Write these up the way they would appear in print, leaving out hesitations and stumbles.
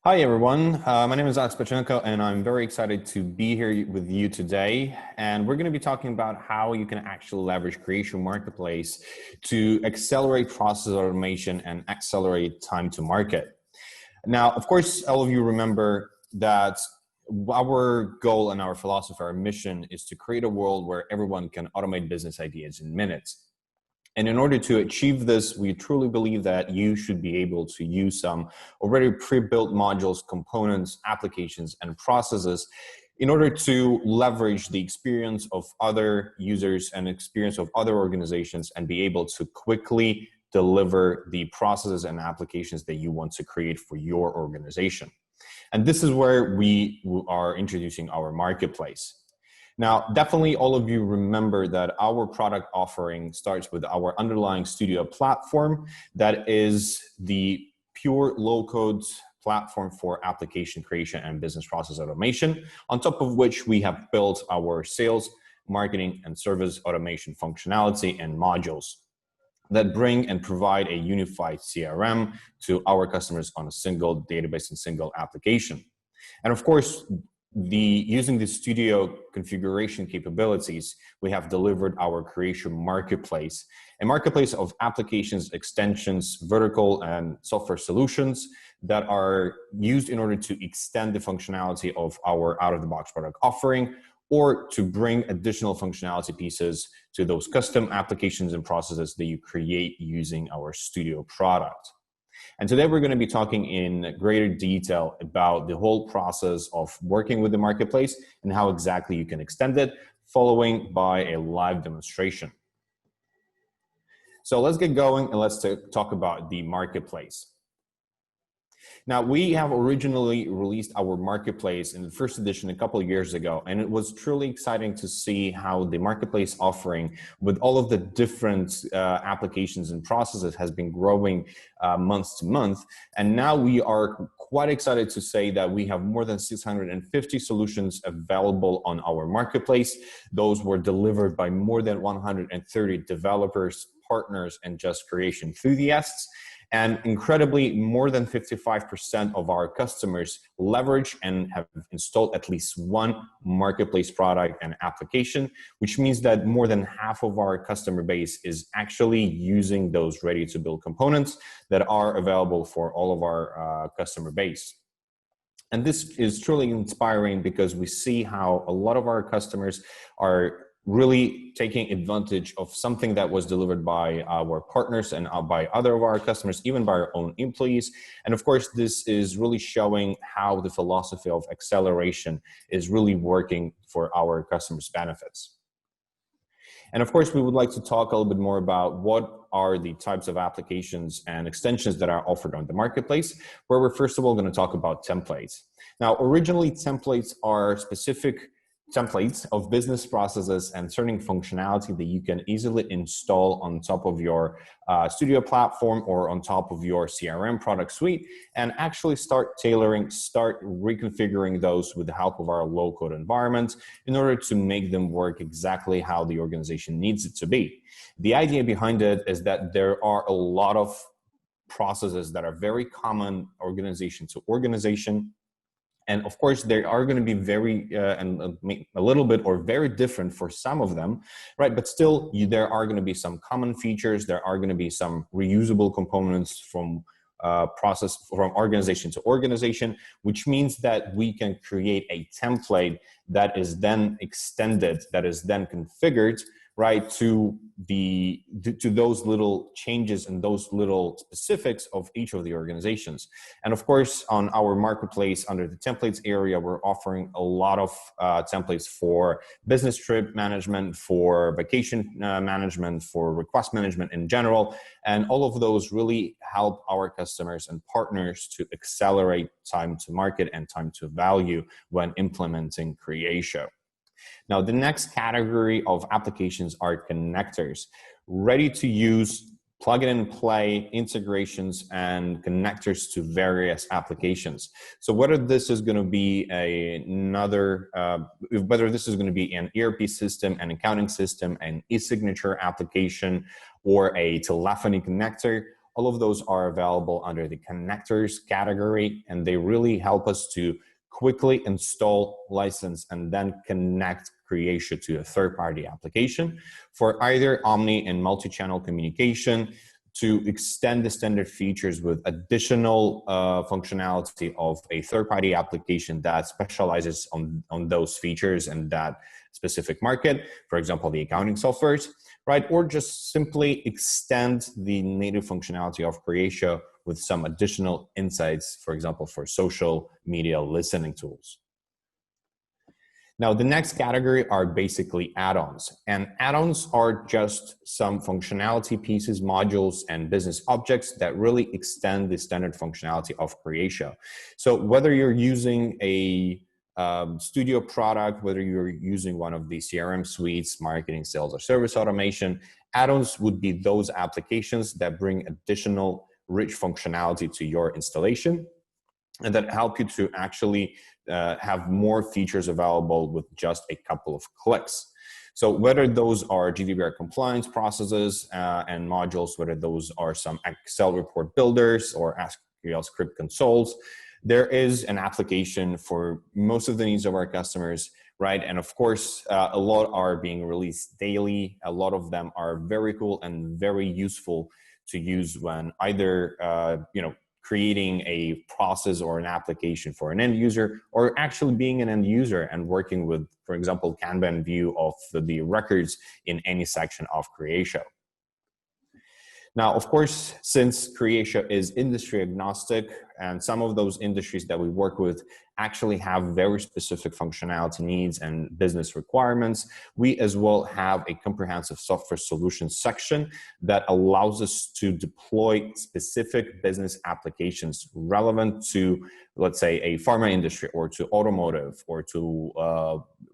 Hi, everyone. My name is Alex Pachenko, and I'm very excited to be here with you today. And we're going to be talking about how you can actually leverage Creatio Marketplace to accelerate process automation and accelerate time to market. Now, of course, all of you remember that our goal and our philosophy, our mission is to create a world where everyone can automate business ideas in minutes. And in order to achieve this, we truly believe that you should be able to use some already pre-built modules, components, applications, and processes in order to leverage the experience of other users and experience of other organizations and be able to quickly deliver the processes and applications that you want to create for your organization. And this is where we are introducing our marketplace. Now, definitely all of you remember that our product offering starts with our underlying studio platform that is the pure low-code platform for application creation and business process automation, on top of which we have built our sales, marketing, and service automation functionality and modules that bring and provide a unified CRM to our customers on a single database and single application. And of course, using the studio configuration capabilities, we have delivered our Creatio Marketplace, a marketplace of applications, extensions, vertical and software solutions that are used in order to extend the functionality of our out-of-the-box product offering, or to bring additional functionality pieces to those custom applications and processes that you create using our studio product. And today we're going to be talking in greater detail about the whole process of working with the marketplace and how exactly you can extend it, following by a live demonstration. So let's get going and let's talk about the marketplace. Now, we have originally released our marketplace in the first edition a couple of years ago, and it was truly exciting to see how the marketplace offering with all of the different applications and processes has been growing month to month. And now we are quite excited to say that we have more than 650 solutions available on our marketplace. Those were delivered by more than 130 developers, partners, and just creation enthusiasts. And incredibly, more than 55% of our customers leverage and have installed at least one marketplace product and application, which means that more than half of our customer base is actually using those ready-to-build components that are available for all of our customer base. And this is truly inspiring because we see how a lot of our customers are really taking advantage of something that was delivered by our partners and by other of our customers, even by our own employees. And of course, this is really showing how the philosophy of acceleration is really working for our customers' benefits. And of course, we would like to talk a little bit more about what are the types of applications and extensions that are offered on the marketplace, where we're first of all going to talk about templates. Now, originally, templates are specific templates of business processes and certain functionality that you can easily install on top of your studio platform or on top of your CRM product suite and actually start tailoring, start reconfiguring those with the help of our low-code environment in order to make them work exactly how the organization needs it to be. The idea behind it is that there are a lot of processes that are very common organization to organization. And of course, they are going to be very and a little bit or very different for some of them, right? But still, there are going to be some common features. There are going to be some reusable components from from organization to organization, which means that we can create a template that is then extended, that is then configured, right, to those little changes and those little specifics of each of the organizations. And of course, on our marketplace under the templates area, we're offering a lot of templates for business trip management, for vacation management, for request management in general. And all of those really help our customers and partners to accelerate time to market and time to value when implementing Creatio. Now, the next category of applications are connectors, ready to use, plug it and play integrations and connectors to various applications. So whether this is going to be whether this is going to be an ERP system, an accounting system, an e-signature application, or a telephony connector, all of those are available under the connectors category, and they really help us to quickly install, license, and then connect Creatio to a third-party application for either omni and multi-channel communication, to extend the standard features with additional functionality of a third-party application that specializes on those features and that specific market, for example, the accounting softwares, right? Or just simply extend the native functionality of Creatio with some additional insights, for example, for social media listening tools. Now, the next category are basically add-ons, and add-ons are just some functionality pieces, modules, and business objects that really extend the standard functionality of Creatio. So whether you're using a studio product, whether you're using one of the CRM suites, marketing, sales, or service automation, add-ons would be those applications that bring additional rich functionality to your installation and that help you to actually have more features available with just a couple of clicks. So whether those are GDPR compliance processes and modules, whether those are some Excel report builders or SQL script consoles, there is an application for most of the needs of our customers, right? And of course, a lot are being released daily. A lot of them are very cool and very useful to use when either, creating a process or an application for an end user, or actually being an end user and working with, for example, Kanban view of the records in any section of Creatio. Now, of course, since Creatio is industry agnostic, and some of those industries that we work with actually have very specific functionality needs and business requirements, we as well have a comprehensive software solutions section that allows us to deploy specific business applications relevant to, let's say, a pharma industry or to automotive or to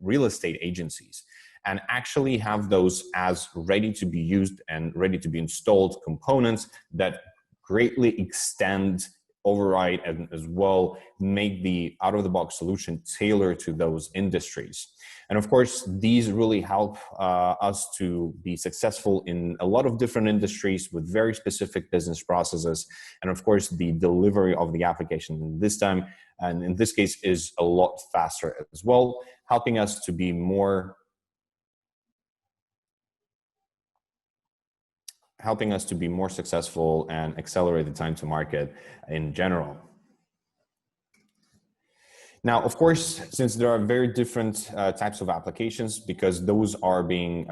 real estate agencies, and actually have those as ready to be used and ready to be installed components that greatly extend, override, and as well make the out-of-the-box solution tailored to those industries. And of course, these really help us to be successful in a lot of different industries with very specific business processes. And of course, the delivery of the application this time, and in this case, is a lot faster as well, helping us to be more successful and accelerate the time to market in general. Now, of course, since there are very different types of applications, because those are being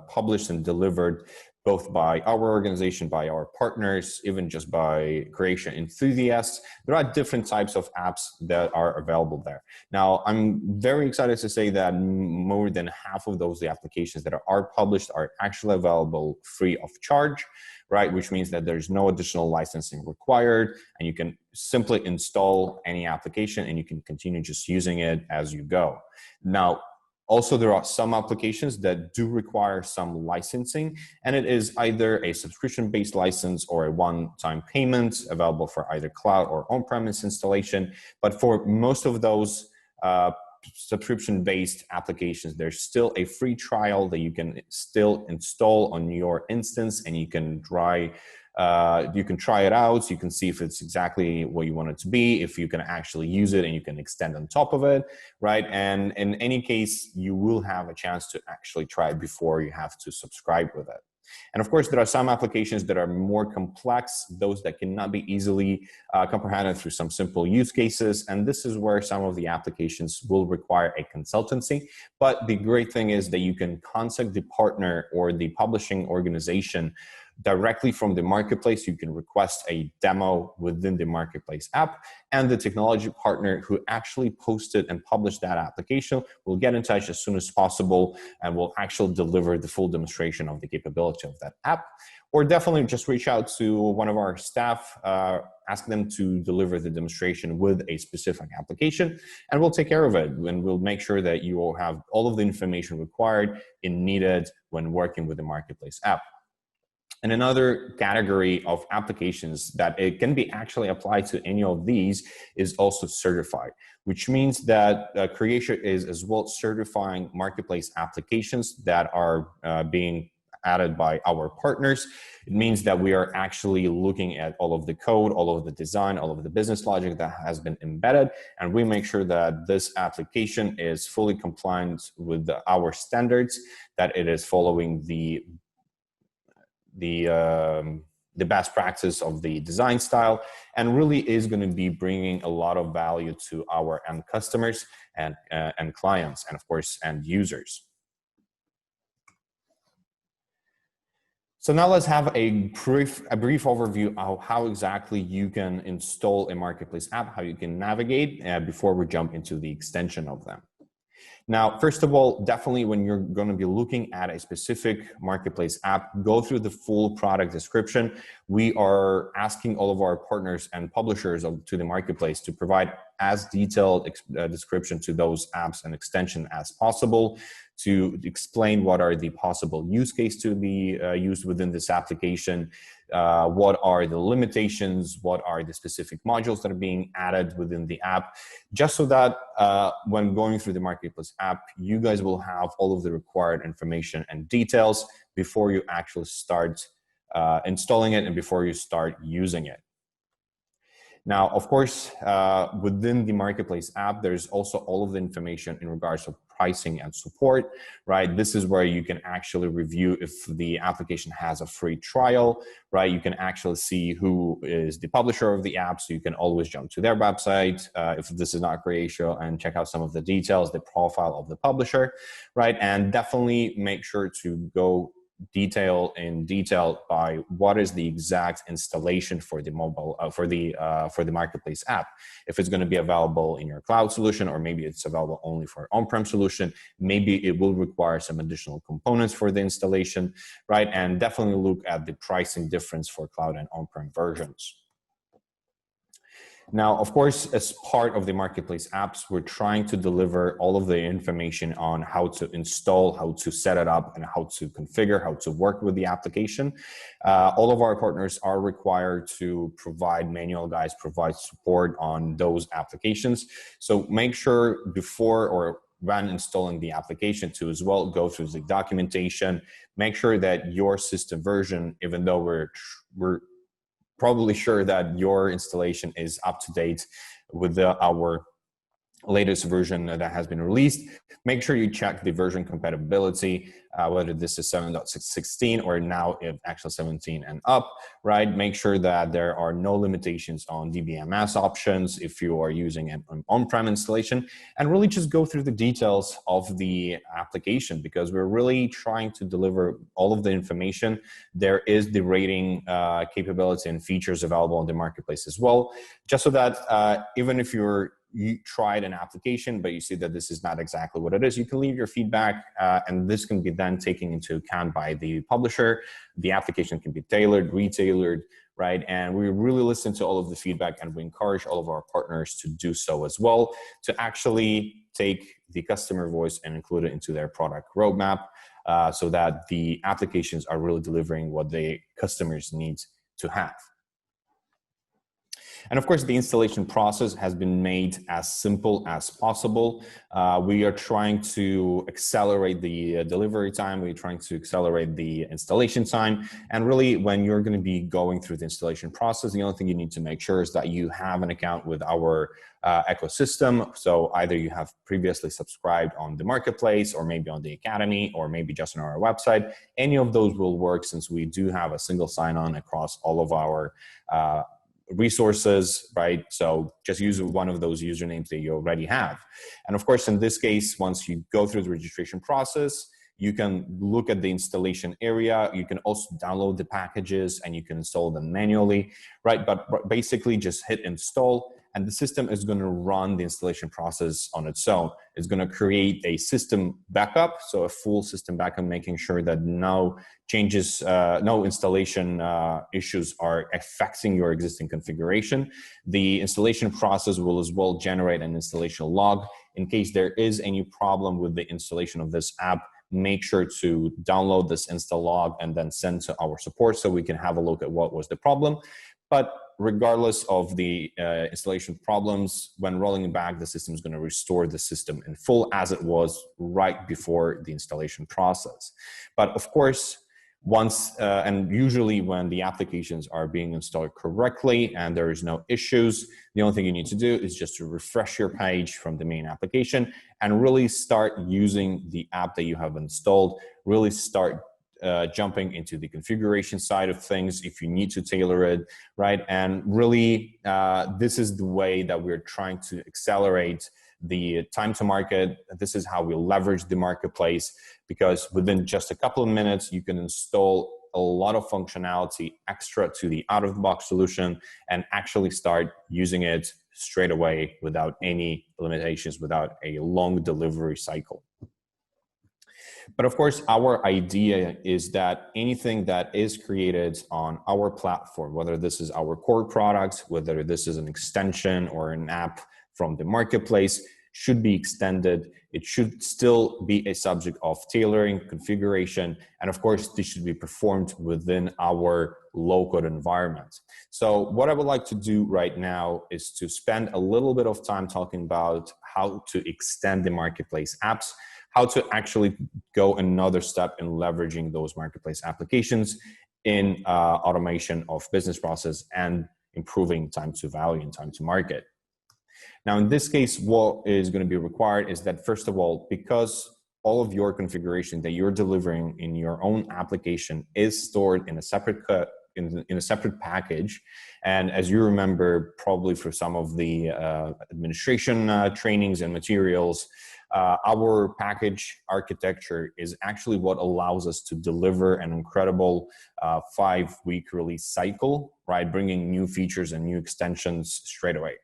published and delivered both by our organization, by our partners, even just by Creatio enthusiasts, there are different types of apps that are available there. Now, I'm very excited to say that more than half of those applications that are published are actually available free of charge, right? Which means that there's no additional licensing required, and you can simply install any application and you can continue just using it as you go. Now, also, there are some applications that do require some licensing, and it is either a subscription-based license or a one-time payment available for either cloud or on-premise installation. But for most of those subscription-based applications, there's still a free trial that you can still install on your instance, and you can try it out. So you can see if it's exactly what you want it to be, if you can actually use it, and you can extend on top of it, right? And in any case, you will have a chance to actually try it before you have to subscribe with it. And of course, there are some applications that are more complex, those that cannot be easily comprehended through some simple use cases. And this is where some of the applications will require a consultancy. But the great thing is that you can contact the partner or the publishing organization directly from the marketplace. You can request a demo within the marketplace app, and the technology partner who actually posted and published that application will get in touch as soon as possible and will actually deliver the full demonstration of the capability of that app. Or definitely just reach out to one of our staff, ask them to deliver the demonstration with a specific application, and we'll take care of it. And we'll make sure that you will have all of the information required and needed when working with the marketplace app. And another category of applications that it can be actually applied to any of these is also certified, which means that Creatio is as well certifying marketplace applications that are being added by our partners. It means that we are actually looking at all of the code, all of the design, all of the business logic that has been embedded, and we make sure that this application is fully compliant with our standards, that it is following the best practice of the design style, and really is going to be bringing a lot of value to our end customers and clients, and of course end users. So now let's have a brief overview of how exactly you can install a marketplace app, how you can navigate before we jump into the extension of them. Now, first of all, definitely when you're going to be looking at a specific marketplace app, go through the full product description. We are asking all of our partners and publishers to the marketplace to provide as detailed description to those apps and extension as possible, to explain what are the possible use case to be used within this application, what are the limitations, what are the specific modules that are being added within the app, just so that when going through the marketplace app, you guys will have all of the required information and details before you actually start installing it and before you start using it. Now, of course, within the marketplace app, there's also all of the information in regards to pricing and support, right? This is where you can actually review if the application has a free trial, right? You can actually see who is the publisher of the app, so you can always jump to their website if this is not Creatio and check out some of the details, the profile of the publisher, right? And definitely make sure to go in detail by what is the exact installation for the mobile for the marketplace app. If it's going to be available in your cloud solution, or maybe it's available only for on-prem solution, maybe it will require some additional components for the installation, right? And definitely look at the pricing difference for cloud and on-prem versions. Now, of course, as part of the marketplace apps, we're trying to deliver all of the information on how to install, how to set it up, and how to configure, how to work with the application. All of our partners are required to provide manual guides, provide support on those applications. So make sure before or when installing the application to as well go through the documentation, make sure that your system version, even though we're probably sure that your installation is up to date with our latest version that has been released, make sure you check the version compatibility, whether this is 7.16 or now actually 17 and up, right? Make sure that there are no limitations on DBMS options if you are using an on-prem installation, and really just go through the details of the application, because we're really trying to deliver all of the information. There is the rating capability and features available on the marketplace as well, just so that even if you tried an application, but you see that this is not exactly what it is, you can leave your feedback, and this can be then taken into account by the publisher. The application can be tailored, retailored, right? And we really listen to all of the feedback, and we encourage all of our partners to do so as well, to actually take the customer voice and include it into their product roadmap, so that the applications are really delivering what the customers need to have. And of course, the installation process has been made as simple as possible. We are trying to accelerate the delivery time. We're trying to accelerate the installation time. And really, when you're going to be going through the installation process, the only thing you need to make sure is that you have an account with our ecosystem. So either you have previously subscribed on the marketplace, or maybe on the Academy, or maybe just on our website. Any of those will work, since we do have a single sign-on across all of our resources, right? So just use one of those usernames that you already have. And of course, in this case, once you go through the registration process, you can look at the installation area. You can also download the packages and you can install them manually, right? But basically just hit install, and the system is going to run the installation process on its own. It's going to create a system backup, so a full system backup, making sure that no changes, no installation issues are affecting your existing configuration. The installation process will as well generate an installation log. In case there is any problem with the installation of this app, make sure to download this install log and then send to our support so we can have a look at what was the problem. But regardless of the installation problems, when rolling back, the system is going to restore the system in full as it was right before the installation process. But of course, And usually when the applications are being installed correctly and there is no issues, the only thing you need to do is just to refresh your page from the main application and really start using the app that you have installed, really start jumping into the configuration side of things if you need to tailor it, right? And really, this is the way that we're trying to accelerate the time to market. This is how we leverage the marketplace, because within just a couple of minutes, you can install a lot of functionality extra to the out-of-the-box solution and actually start using it straight away without any limitations, without a long delivery cycle. But of course, our idea is that anything that is created on our platform, whether this is our core product, whether this is an extension or an app from the marketplace, should be extended. It should still be a subject of tailoring, configuration, and of course, this should be performed within our low-code environment. So what I would like to do right now is to spend a little bit of time talking about how to extend the marketplace apps, how to actually go another step in leveraging those marketplace applications in automation of business process and improving time to value and time to market. Now, in this case, what is going to be required is that, first of all, because all of your configuration that you're delivering in your own application is stored in a separate in a separate package. And as you remember, probably for some of the administration trainings and materials, our package architecture is actually what allows us to deliver an incredible 5-week release cycle, right? Bringing new features and new extensions straight away.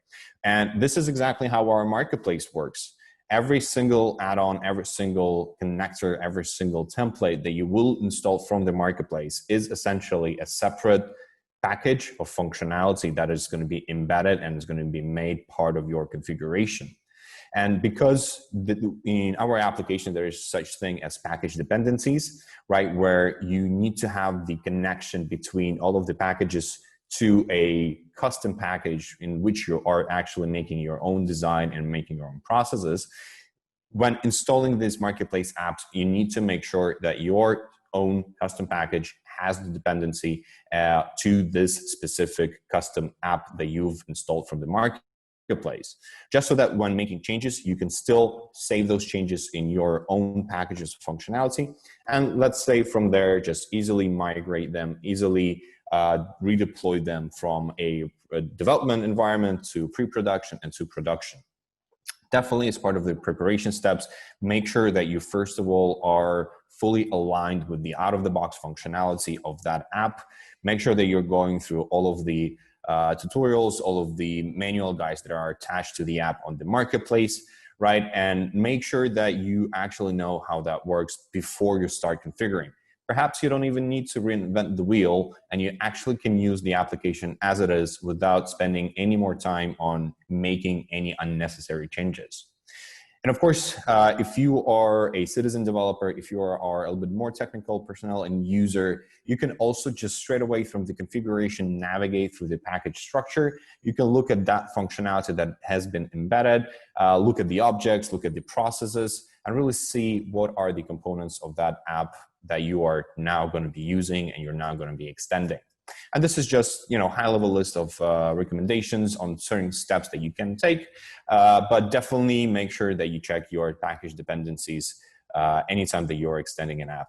And this is exactly how our marketplace works. Every single add-on, every single connector, every single template that you will install from the marketplace is essentially a separate package of functionality that is going to be embedded and is going to be made part of your configuration. And because in our application, there is such thing as package dependencies, right? Where you need to have the connection between all of the packages to a custom package in which you are actually making your own design and making your own processes. When installing these marketplace apps, you need to make sure that your own custom package has the dependency to this specific custom app that you've installed from the marketplace, just so that when making changes, you can still save those changes in your own packages of functionality. And let's say from there, just easily migrate them, easily redeploy them from a development environment to pre-production and to production. Definitely as part of the preparation steps, make sure that you first of all are fully aligned with the out-of-the-box functionality of that app. Make sure that you're going through all of the tutorials, all of the manual guides that are attached to the app on the marketplace, right? And make sure that you actually know how that works before you start configuring. Perhaps you don't even need to reinvent the wheel, and you actually can use the application as it is without spending any more time on making any unnecessary changes. And of course, if you are a citizen developer, if you are a little bit more technical personnel and user, you can also just straight away from the configuration navigate through the package structure. You can look at that functionality that has been embedded, look at the objects, look at the processes, and really see what are the components of that app that you are now going to be using and you're now going to be extending. And this is just, high-level list of recommendations on certain steps that you can take, but definitely make sure that you check your package dependencies anytime that you're extending an app.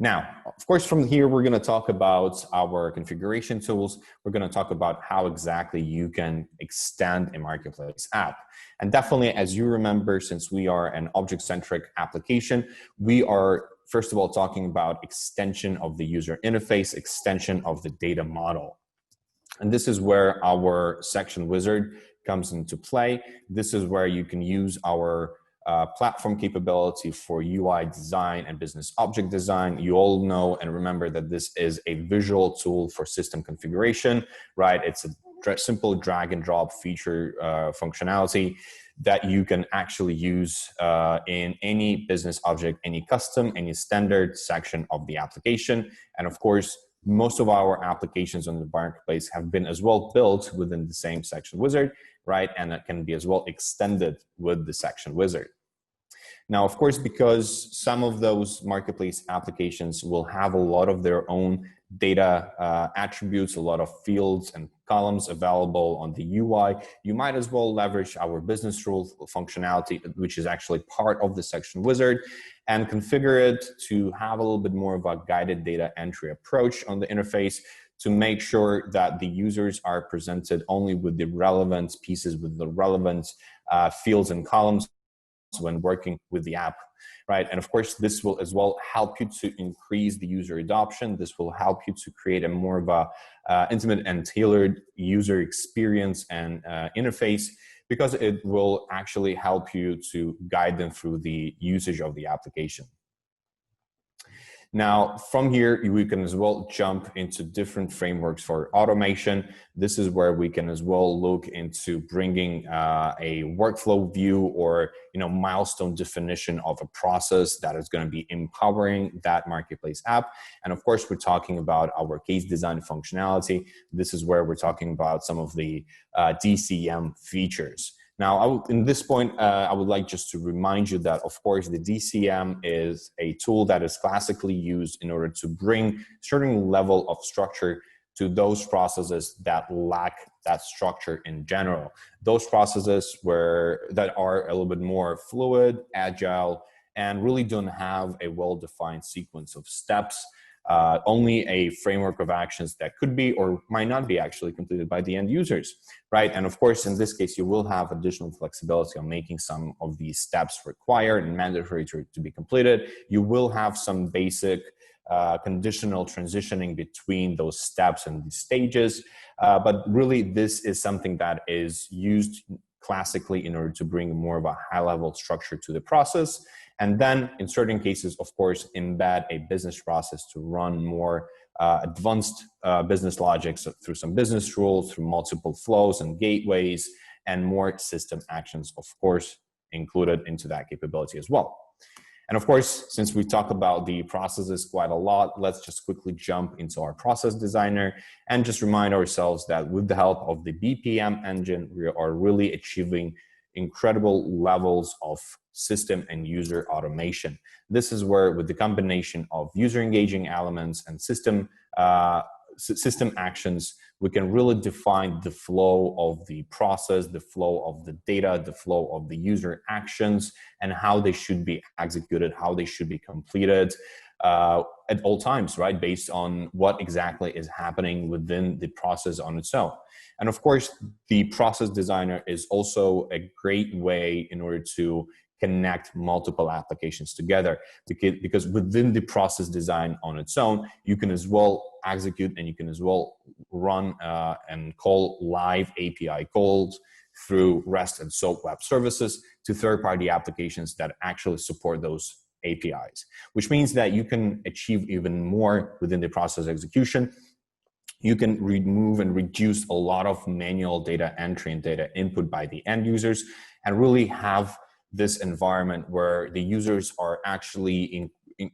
Now, of course, from here, we're going to talk about our configuration tools. We're going to talk about how exactly you can extend a marketplace app. And definitely, as you remember, since we are an object-centric application, we are, first of all, talking about extension of the user interface, extension of the data model. And this is where our section wizard comes into play. This is where you can use our platform capability for UI design and business object design. You all know and remember that this is a visual tool for system configuration, right? It's a simple drag and drop feature functionality that you can actually use in any business object, any custom, any standard section of the application. And of course, most of our applications on the marketplace have been as well built within the same section wizard, right? And it can be as well extended with the section wizard. Now, of course, because some of those marketplace applications will have a lot of their own data attributes, a lot of fields and columns available on the UI, you might as well leverage our business rules functionality, which is actually part of the section wizard, and configure it to have a little bit more of a guided data entry approach on the interface to make sure that the users are presented only with the relevant pieces, with the relevant fields and columns when working with the app, right? And of course, this will as well help you to increase the user adoption. This will help you to create a more of a intimate and tailored user experience and interface, because it will actually help you to guide them through the usage of the application. Now, from here, we can as well jump into different frameworks for automation. This is where we can as well look into bringing a workflow view or milestone definition of a process that is going to be empowering that marketplace app. And of course, we're talking about our case design functionality. This is where we're talking about some of the DCM features. Now, in this point, I would like just to remind you that, of course, the DCM is a tool that is classically used in order to bring certain level of structure to those processes that lack that structure in general. Those processes that are a little bit more fluid, agile, and really don't have a well-defined sequence of steps. Only a framework of actions that could be or might not be actually completed by the end users, right? And of course, in this case, you will have additional flexibility on making some of these steps required and mandatory to be completed. You will have some basic conditional transitioning between those steps and these stages. But really, this is something that is used classically in order to bring more of a high-level structure to the process. And then in certain cases, of course, embed a business process to run more advanced business logics through some business rules, through multiple flows and gateways, and more system actions, of course, included into that capability as well. And of course, since we talk about the processes quite a lot, let's just quickly jump into our process designer and just remind ourselves that with the help of the BPM engine, we are really achieving incredible levels of system and user automation. This is where, with the combination of user engaging elements and system actions, we can really define the flow of the process, the flow of the data, the flow of the user actions, and how they should be executed, how they should be completed at all times, right? Based on what exactly is happening within the process on its own. And of course, the process designer is also a great way in order to connect multiple applications together, because within the process design on its own, you can as well execute and you can as well run and call live API calls through REST and SOAP web services to third-party applications that actually support those APIs, which means that you can achieve even more within the process execution. You can remove and reduce a lot of manual data entry and data input by the end users, and really have this environment where the users are actually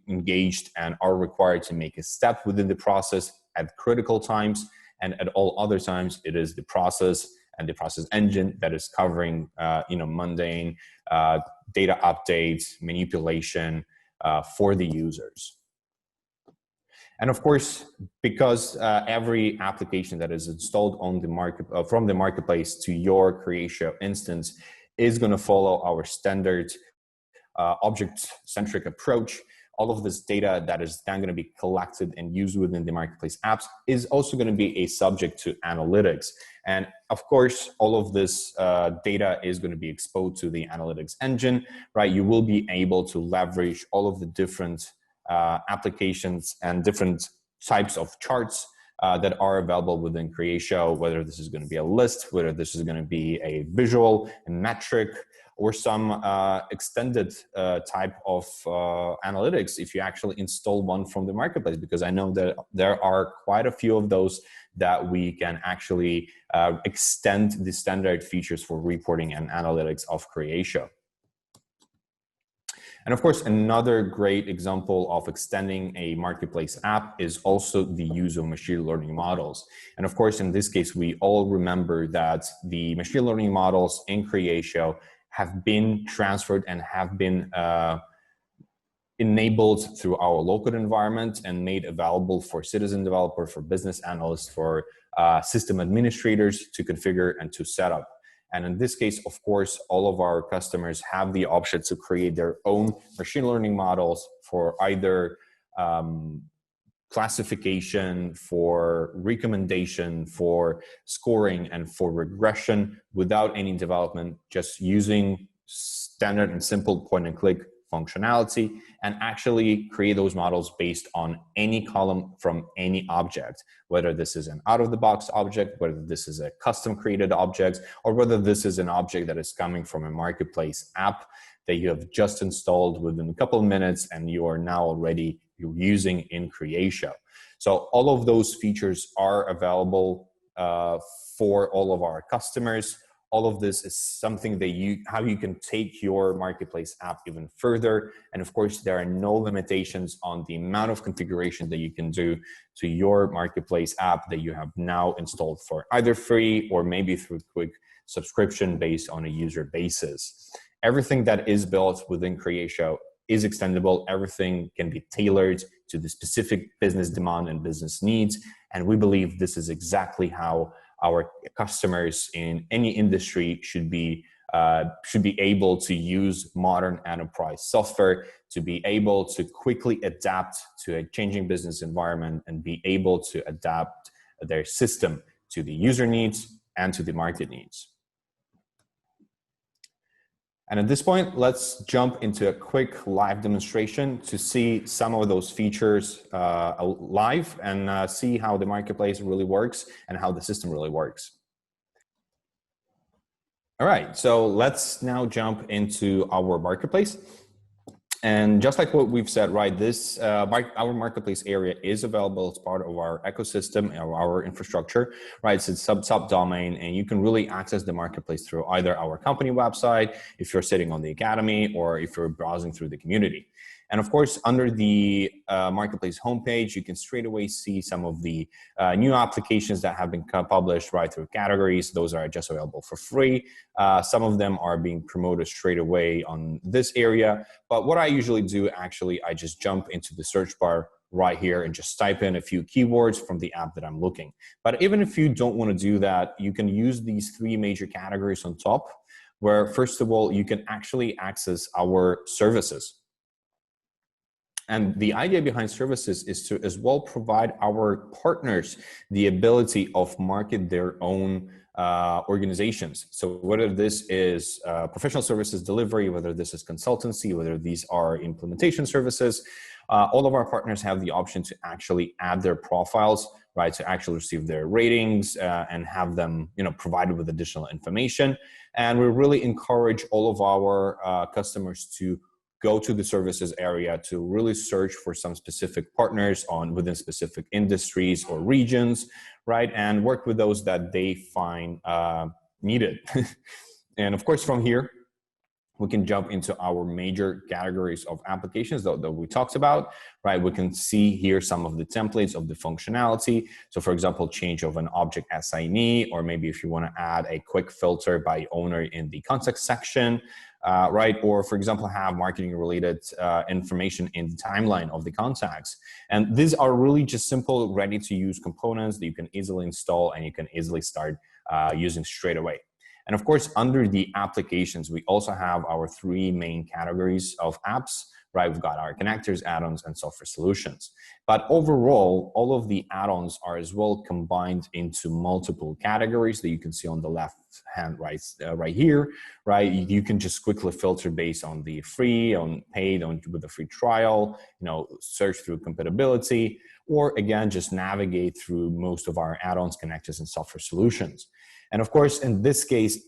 engaged and are required to make a step within the process at critical times, and at all other times it is the process and the process engine that is covering mundane data updates, manipulation for the users. And of course, because every application that is installed on the market from the marketplace to your Creatio instance is going to follow our standard object-centric approach, all of this data that is then going to be collected and used within the marketplace apps is also going to be a subject to analytics. And of course, all of this data is going to be exposed to the analytics engine, right? You will be able to leverage all of the different applications and different types of charts that are available within Creatio, whether this is going to be a list, whether this is going to be a visual, a metric, or some extended type of analytics if you actually install one from the marketplace, because I know that there are quite a few of those that we can actually extend the standard features for reporting and analytics of Creatio. And of course, another great example of extending a marketplace app is also the use of machine learning models. And of course, in this case, we all remember that the machine learning models in Creatio have been transferred and have been enabled through our local environment and made available for citizen developer, for business analysts, for system administrators to configure and to set up. And in this case, of course, all of our customers have the option to create their own machine learning models for either classification, for recommendation, for scoring, and for regression without any development, just using standard and simple point and click functionality, and actually create those models based on any column from any object, whether this is an out-of-the-box object, whether this is a custom created object, or whether this is an object that is coming from a marketplace app that you have just installed within a couple of minutes and you are now already using in Creatio. So all of those features are available for all of our customers. All of this is something that how you can take your marketplace app even further. And of course, there are no limitations on the amount of configuration that you can do to your marketplace app that you have now installed for either free or maybe through quick subscription based on a user basis. Everything that is built within Creatio is extendable. Everything can be tailored to the specific business demand and business needs. And we believe this is exactly how our customers in any industry should be able to use modern enterprise software, to be able to quickly adapt to a changing business environment and be able to adapt their system to the user needs and to the market needs. And at this point, let's jump into a quick live demonstration to see some of those features live and see how the marketplace really works and how the system really works. All right, so let's now jump into our marketplace. And just like what we've said, right, our marketplace area is available as part of our ecosystem, our infrastructure, right? It's a subdomain, and you can really access the marketplace through either our company website, if you're sitting on the academy, or if you're browsing through the community. And of course, under the marketplace homepage, you can straight away see some of the new applications that have been published right through categories. Those are just available for free. Some of them are being promoted straight away on this area. But what I usually do, actually, I just jump into the search bar right here and just type in a few keywords from the app that I'm looking. But even if you don't want to do that, you can use these three major categories on top, where first of all, you can actually access our services. And the idea behind services is to as well provide our partners the ability of market their own organizations. So whether this is professional services delivery, whether this is consultancy, whether these are implementation services, all of our partners have the option to actually add their profiles, right, to actually receive their ratings and have them, provided with additional information. And we really encourage all of our customers to go to the services area to really search for some specific partners within specific industries or regions, right? And work with those that they find needed. And of course, from here, we can jump into our major categories of applications that we talked about, right? We can see here some of the templates of the functionality. So for example, change of an object assignee, or maybe if you want to add a quick filter by owner in the context section, right? Or for example, have marketing related information in the timeline of the contacts. And these are really just simple, ready to use components that you can easily install and you can easily start using straight away. And of course, under the applications, we also have our three main categories of apps, right? We've got our connectors, add-ons, and software solutions. But overall, all of the add-ons are as well combined into multiple categories that you can see on the left hand right here, right? You can just quickly filter based on the free, on paid, with a free trial, search through compatibility, or again, just navigate through most of our add-ons, connectors, and software solutions. And of course, in this case,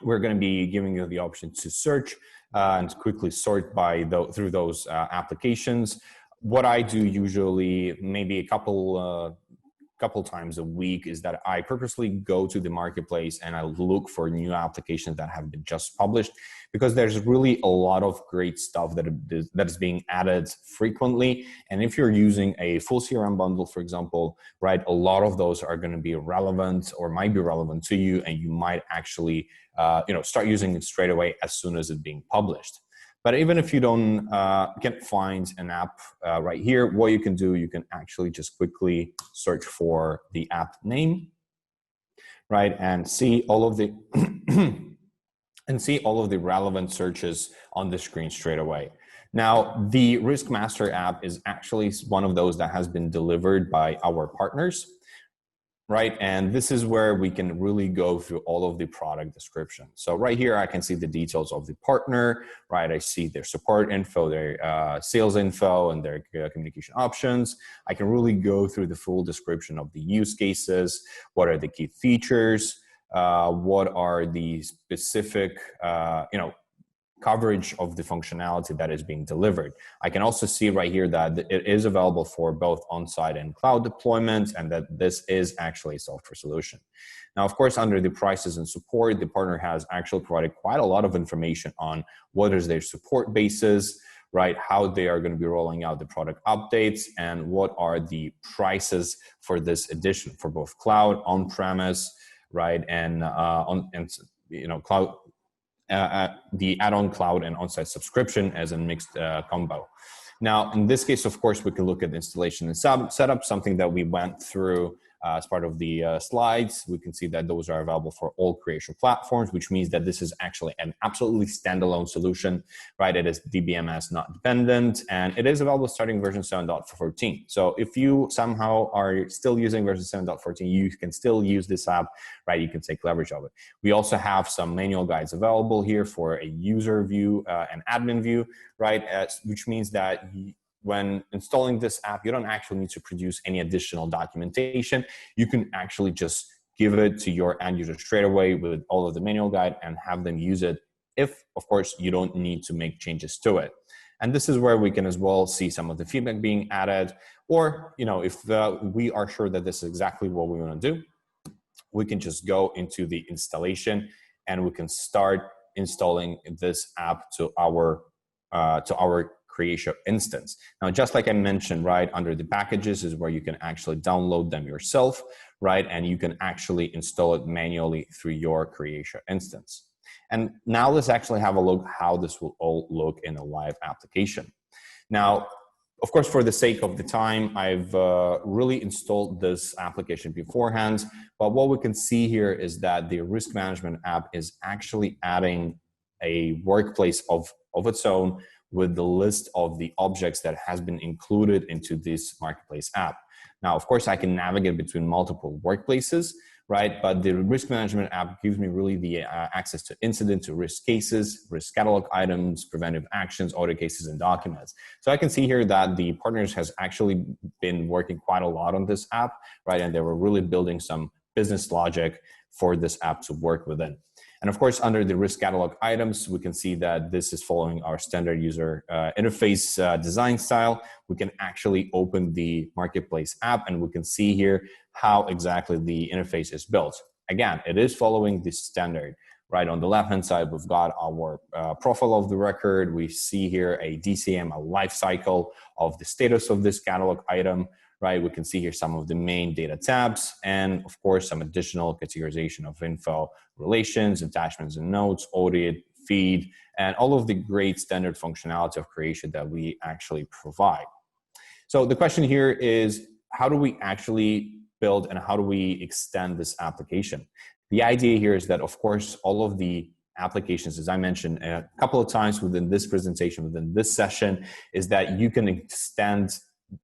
we're going to be giving you the option to search and to quickly sort through those applications. What I do usually, maybe a couple couple times a week is that I purposely go to the marketplace and I look for new applications that have been just published, because there's really a lot of great stuff that is being added frequently. And if you're using a full CRM bundle, for example, right, a lot of those are going to be relevant or might be relevant to you, and you might actually start using it straight away as soon as it's being published. But even if you can't find an app right here, what you can do, you can actually just quickly search for the app name, right, and see all of the relevant searches on the screen straight away. Now, the Risk Master app is actually one of those that has been delivered by our partners, right? And this is where we can really go through all of the product description. So right here, I can see the details of the partner, right? I see their support info, their sales info, and their communication options. I can really go through the full description of the use cases. What are the key features? What are the specific, coverage of the functionality that is being delivered. I can also see right here that it is available for both on-site and cloud deployments, and that this is actually a software solution. Now, of course, under the prices and support, the partner has actually provided quite a lot of information on what is their support basis, right? How they are going to be rolling out the product updates, and what are the prices for this edition for both cloud, on-premise, right, and cloud. The add-on cloud and on-site subscription as a mixed combo. Now, in this case, of course, we can look at installation and setup, something that we went through as part of the slides. We can see that those are available for all Creatio platforms, which means that this is actually an absolutely standalone solution, right? It is DBMS not dependent, and it is available starting version 7.14. So if you somehow are still using version 7.14, you can still use this app, right? You can take leverage of it. We also have some manual guides available here for a user view and admin view, right? Which means that when installing this app, you don't actually need to produce any additional documentation. You can actually just give it to your end user straight away with all of the manual guide and have them use it if, of course, you don't need to make changes to it. And this is where we can as well see some of the feedback being added, or if we are sure that this is exactly what we want to do, we can just go into the installation and we can start installing this app to our Creatio instance. Now, just like I mentioned, right, under the packages is where you can actually download them yourself, right, and you can actually install it manually through your Creatio instance. And now let's actually have a look how this will all look in a live application. Now, of course, for the sake of the time, I've really installed this application beforehand, but what we can see here is that the risk management app is actually adding a workplace of its own with the list of the objects that has been included into this marketplace app. Now, of course, I can navigate between multiple workplaces, right? But the risk management app gives me really the access to incident, to risk cases, risk catalog items, preventive actions, audit cases, and documents. So I can see here that the partners has actually been working quite a lot on this app, right? And they were really building some business logic for this app to work within. And of course, under the risk catalog items, we can see that this is following our standard user interface design style. We can actually open the marketplace app and we can see here how exactly the interface is built. Again, it is following the standard. Right on the left-hand side, we've got our profile of the record. We see here a DCM, a life cycle of the status of this catalog item. Right, we can see here some of the main data tabs, and of course, some additional categorization of info, relations, attachments and notes, audit, feed, and all of the great standard functionality of Creatio that we actually provide. So the question here is, how do we actually build and how do we extend this application? The idea here is that, of course, all of the applications, as I mentioned a couple of times within this presentation, within this session, is that you can extend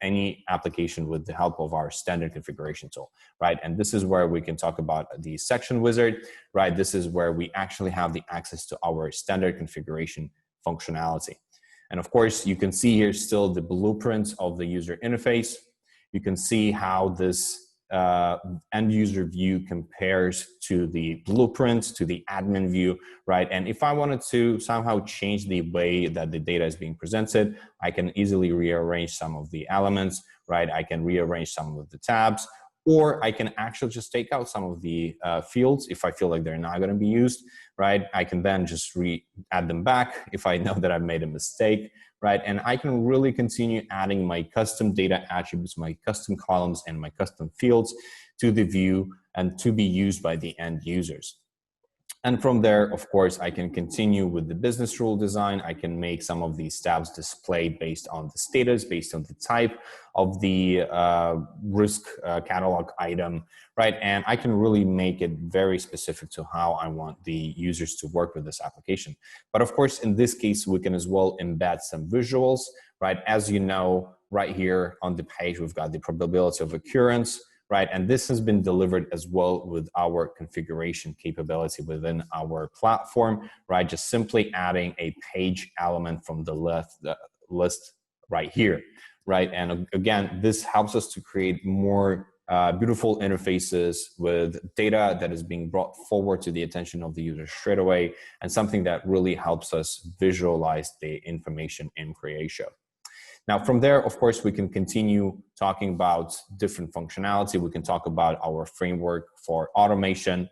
any application with the help of our standard configuration tool, right? And this is where we can talk about the section wizard, right? This is where we actually have the access to our standard configuration functionality. And of course, you can see here still the blueprints of the user interface. You can see how this end user view compares to the blueprints, to the admin view, right? And if I wanted to somehow change the way that the data is being presented, I can easily rearrange some of the elements, right? I can rearrange some of the tabs, or I can actually just take out some of the fields if I feel like they're not going to be used, right? I can then just add them back if I know that I've made a mistake, right? And I can really continue adding my custom data attributes, my custom columns, and my custom fields to the view and to be used by the end users. And from there, of course, I can continue with the business rule design. I can make some of these tabs display based on the status, based on the type of the risk catalog item, right? And I can really make it very specific to how I want the users to work with this application. But of course, in this case, we can as well embed some visuals, right? As you know, right here on the page, we've got the probability of occurrence, right? And this has been delivered as well with our configuration capability within our platform, right? Just simply adding a page element from the list right here, right? And again, this helps us to create more beautiful interfaces with data that is being brought forward to the attention of the user straight away, and something that really helps us visualize the information in Creatio. Now, from there, of course, we can continue talking about different functionality. We can talk about our framework for automation.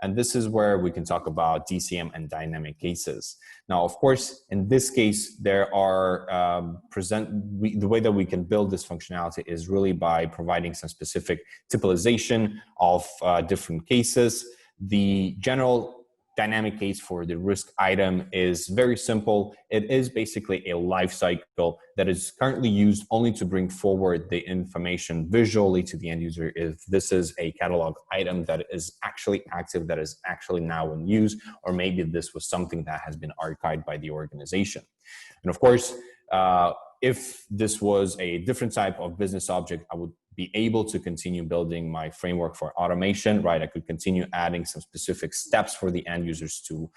And this is where we can talk about DCM and dynamic cases. Now, of course, in this case, there are the way that we can build this functionality is really by providing some specific typicalization of different cases. The general dynamic case for the risk item is very simple. It is basically a life cycle that is currently used only to bring forward the information visually to the end user if this is a catalog item that is actually active, that is actually now in use, or maybe this was something that has been archived by the organization. And of course, if this was a different type of business object, I would be able to continue building my framework for automation, right? I could continue adding some specific steps for the end users to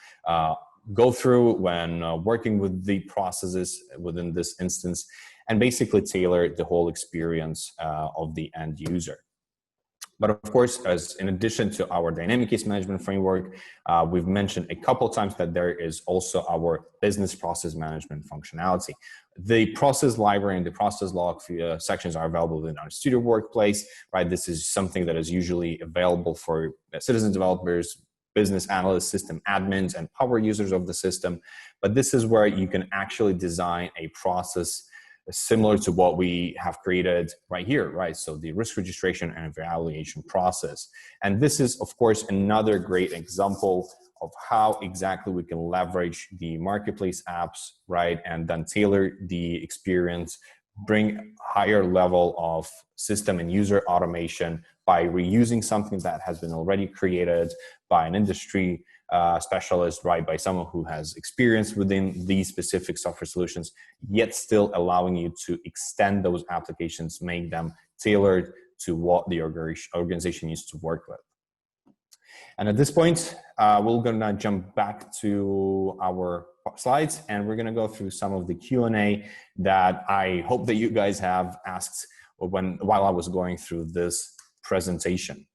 go through when working with the processes within this instance, and basically tailor the whole experience of the end user. But of course, as in addition to our dynamic case management framework, we've mentioned a couple times that there is also our business process management functionality. The process library and the process log sections are available within our Studio Workplace, right? This is something that is usually available for citizen developers, business analysts, system admins, and power users of the system. But this is where you can actually design a process similar to what we have created right here, right? So the risk registration and evaluation process. And this is, of course, another great example of how exactly we can leverage the marketplace apps, right? And then tailor the experience, bring higher level of system and user automation by reusing something that has been already created by an industry specialist, right, by someone who has experience within these specific software solutions, yet still allowing you to extend those applications, make them tailored to what the organization needs to work with. And at this point, we're gonna jump back to our slides, and we're gonna go through some of the Q&A that I hope that you guys have asked while I was going through this presentation.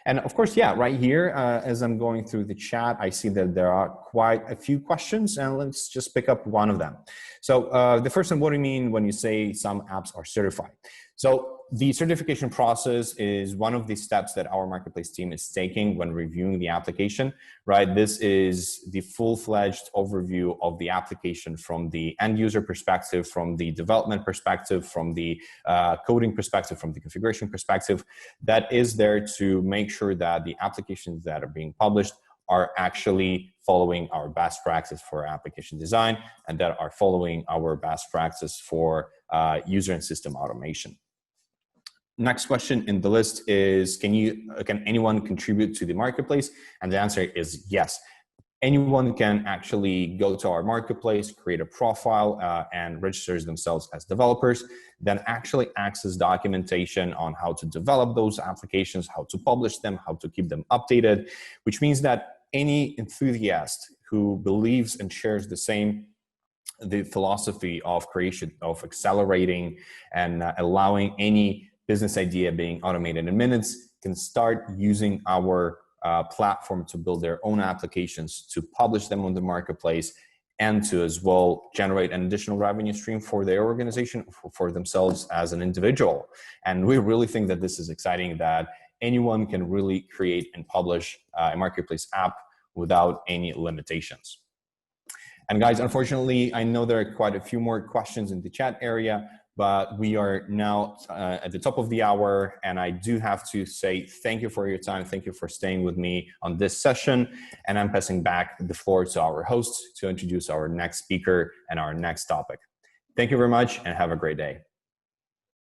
And of course, yeah, right here, as I'm going through the chat, I see that there are quite a few questions, and let's just pick up one of them. So the first one, what do you mean when you say some apps are certified? So the certification process is one of the steps that our marketplace team is taking when reviewing the application, right? This is the full-fledged overview of the application from the end user perspective, from the development perspective, from the coding perspective, from the configuration perspective, that is there to make sure that the applications that are being published are actually following our best practice for application design, and that are following our best practice for user and system automation. Next question in the list is, can anyone contribute to the marketplace? And the answer is yes. Anyone can actually go to our marketplace, create a profile, and register themselves as developers, then actually access documentation on how to develop those applications, how to publish them, how to keep them updated, which means that any enthusiast who believes and shares the philosophy of creation, of accelerating and allowing any business idea being automated in minutes, can start using our platform to build their own applications, to publish them on the marketplace, and to as well generate an additional revenue stream for their organization, for themselves as an individual. And we really think that this is exciting, that anyone can really create and publish a marketplace app without any limitations. And guys, unfortunately, I know there are quite a few more questions in the chat area, but we are now at the top of the hour, and I do have to say thank you for your time. Thank you for staying with me on this session. And I'm passing back the floor to our host to introduce our next speaker and our next topic. Thank you very much and have a great day.